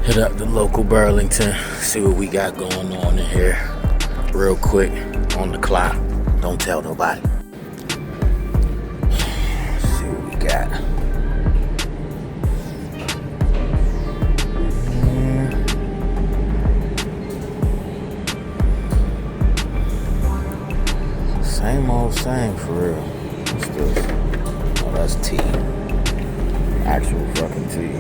Hit up the local Burlington, see what we got going on in here real quick on the clock. Don't tell nobody. See what we got. Same old same for real. What's this? Oh, that's tea. Actual fucking tea.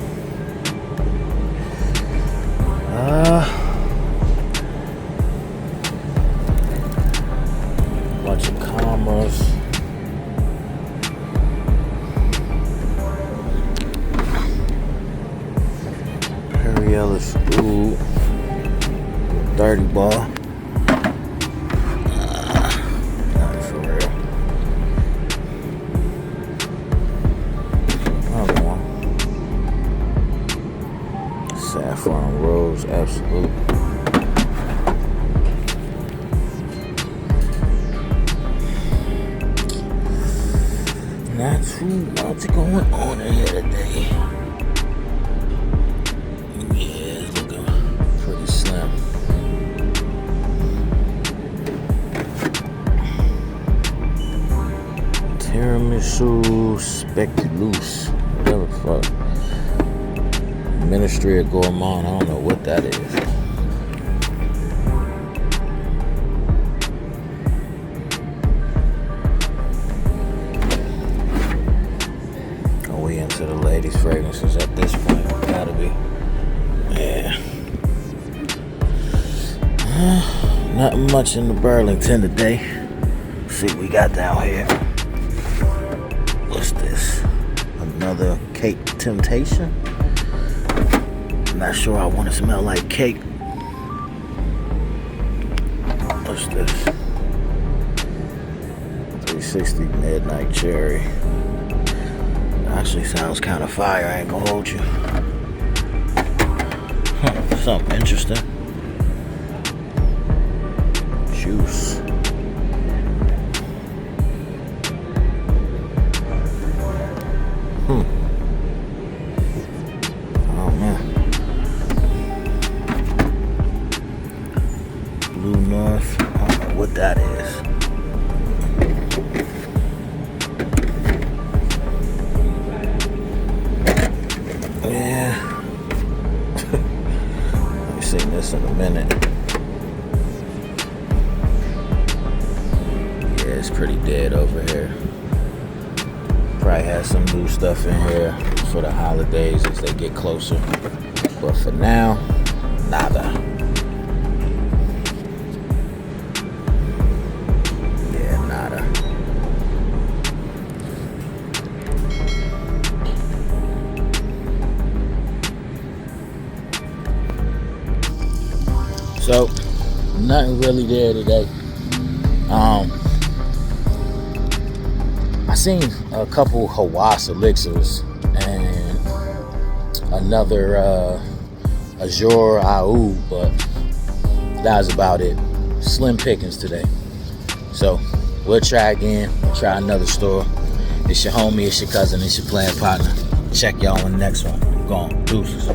Bunch of commerce. Harry Ellis food. 30 ball. Not for real. Another one. Saffron Rose Absolute. Not too much going on in here today. Yeah, it's looking pretty slim. Tiramisu Speculous, whatever the fuck. Ministry of Gourmand, I don't know what that is. Are we into the ladies' fragrances at this point? Gotta be. Yeah. Nothing much in the Burlington today. See what we got down here. What's this? Another cake temptation? Not sure I want to smell like cake. What's this? 360 Midnight Cherry. Actually sounds kind of fire, I ain't gonna hold you. Something interesting. Juice. Oh man. Blue North. I don't know what that is. Yeah. I've seen this in a minute. Yeah, it's pretty dead over here. Probably has some new stuff in here for the holidays as they get closer. But for now, nada. Yeah, nada. So, nothing really there today. I seen a couple Hawass elixirs and another Azure Au, but that was about it. Slim pickings today. So we'll try again. We'll try another store. It's your homie, it's your cousin, it's your playing partner. Check y'all on the next one. Gone. Deuces.